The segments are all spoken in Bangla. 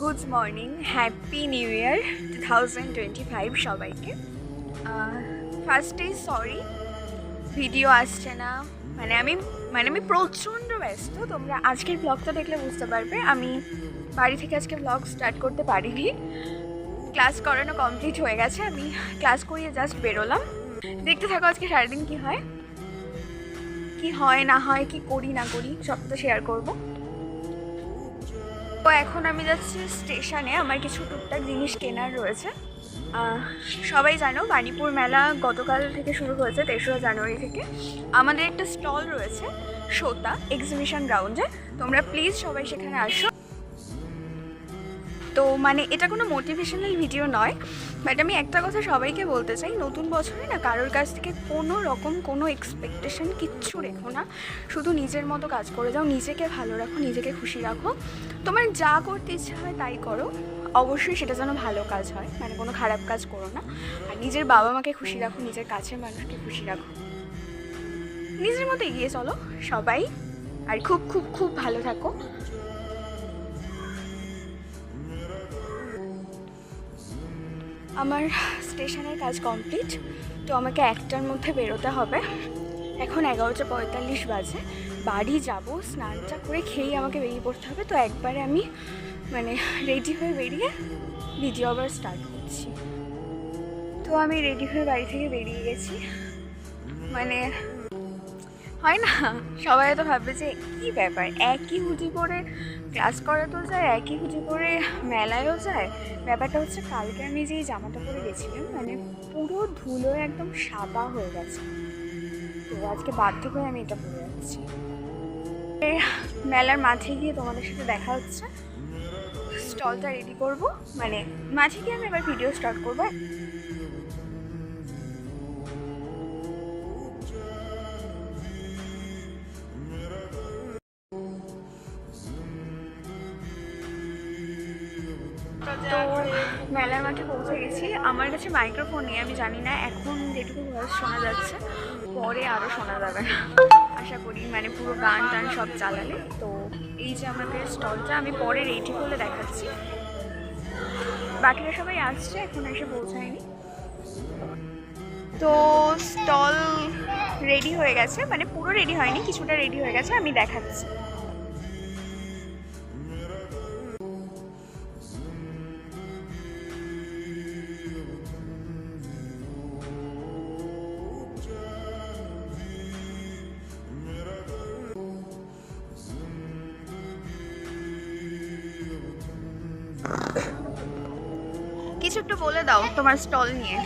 Good morning, happy new year 2025 সবাইকে। ফার্স্টেই সরি ভিডিও আসছে না, আমি প্রচণ্ড ব্যস্ত। তোমরা আজকের ব্লগটা দেখলে বুঝতে পারবে আমি বাড়ি থেকে আজকে ব্লগ স্টার্ট করতে পারিনি। ক্লাস করানো কমপ্লিট হয়ে গেছে, আমি ক্লাস করিয়ে জাস্ট বেরোলাম। দেখতে থাকো আজকে সারাদিন কী হয় না হয়, কি করি না করি সব তো শেয়ার করবো। তো এখন আমি যাচ্ছি স্টেশনে, আমার কিছু টুকটাক জিনিস কেনার রয়েছে। সবাই জানো বাণীপুর মেলা গতকাল থেকে শুরু হয়েছে, 3রা জানুয়ারি থেকে। আমাদের একটা স্টল রয়েছে সোতা এক্সিবিশন গ্রাউন্ডে, তোমরা প্লিজ সবাই সেখানে আসো। তো এটা কোনো মোটিভেশনাল ভিডিও নয়, বাট আমি একটা কথা সবাইকে বলতে চাই, নতুন বছরে না কারোর কাছ থেকে কোনো রকম কোনো এক্সপেকটেশন কিচ্ছু রেখো না। শুধু নিজের মতো কাজ করে যাও, নিজেকে ভালো রাখো, নিজেকে খুশি রাখো। তোমার যা করতে ইচ্ছা হয় তাই করো, অবশ্যই সেটা যেন ভালো কাজ হয়, কোনো খারাপ কাজ করো না। আর নিজের বাবা মাকে খুশি রাখো, নিজের কাছের মানুষকে খুশি রাখো, নিজের মতো এগিয়ে চলো সবাই। আর খুব খুব খুব ভালো থাকো। আমার স্টেশনের কাজ কমপ্লিট, তো আমাকে 1টার মধ্যে বেরোতে হবে। এখন 11:45 বাজে। বাড়ি যাব, স্নানটা করে খেয়েই আমাকে বেরিয়ে পড়তে হবে। তো একবারে আমি রেডি হয়ে বেরিয়ে ভিডিও আবার স্টার্ট করছি। তো আমি রেডি হয়ে বাড়ি থেকে বেরিয়ে গেছি। হয় না, সবাই তো ভাববে যে কী ব্যাপার, একই হুডি পরে ক্লাস করাতেও যায়, একই হুডি পরে মেলায়ও যায়। ব্যাপারটা হচ্ছে কালকে আমি যেই জামাটা পরে গেছিলাম পুরো ধুলোয় একদম সাদা হয়ে গেছে, তো আজকে বাধ্য হয়ে আমি এটা পরে যাচ্ছি। মেলার মাঠে গিয়ে তোমাদের সাথে দেখা হচ্ছে, স্টলটা রেডি করবো, মাঠে গিয়ে আমি এবার ভিডিও স্টার্ট করবো। তো মেলার মাঠে পৌঁছে গেছি। আমার কাছে মাইক্রোফোন নেই, আমি জানি না এখন যেটুকু ভয়েস শোনা যাচ্ছে পরে আরও শোনা যাবে না আশা করি, পুরো গান টান সব চালালে। তো এই যে আমাদের স্টলটা, আমি পরে রেডি করলে দেখাচ্ছি। বাকিরা সবাই আসছে, এখন এসে পৌঁছায়নি। তো স্টল রেডি হয়ে গেছে, পুরো রেডি হয়নি, কিছুটা রেডি হয়ে গেছে, আমি দেখাচ্ছি। কিছু একটু বলে দাও তোমার স্টল নিয়ে।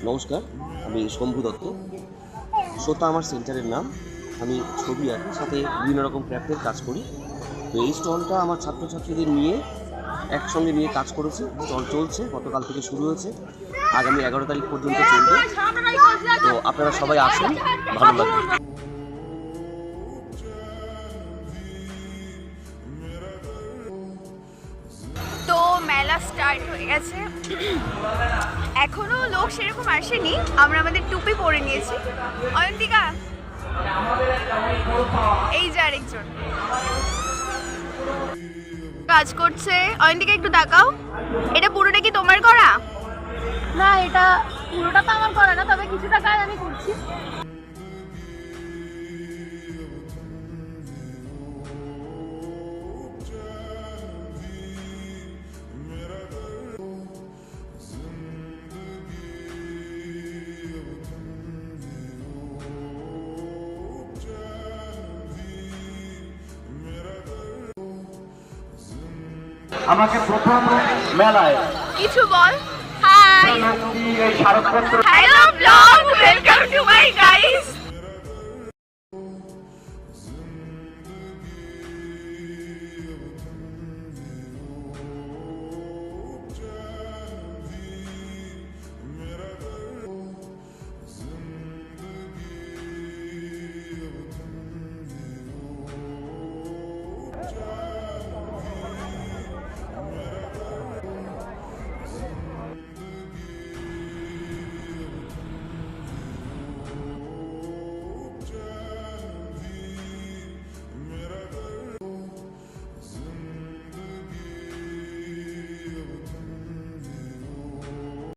নমস্কার, আমি শম্ভু দত্ত। সোতা আমার সেন্টারের নাম। আমি ছবি আঁকি, সাথে বিভিন্ন রকম ক্রাফটের কাজ করি। তো এই স্টলটা আমার ছাত্রছাত্রীদের নিয়ে একসঙ্গে নিয়ে কাজ করেছি। স্টল চলছে, গতকাল থেকে শুরু হয়েছে, আগামী 11 তারিখ পর্যন্ত চলবে। তো আপনারা সবাই আসুন, ভালো লাগবে। তো মেলা স্টার্ট হয়ে গেছে, এখনো লোক সেরকম আসেনি। আমরা আমাদের টুপি পরে নিয়েছি। অয়ন্তিকা, এই যে আরেকজন কাজ করছে। অয়ন্তিকা একটু তাকাও, এটা পুরোটা কি তোমার করা? না, এটা পুরোটা তো আমার করা না, তবে কিছুটা কাজ আমি করছি। আমাকে প্রথম মেলায় কিছু বল। Hi, hello vlog, welcome to my guys.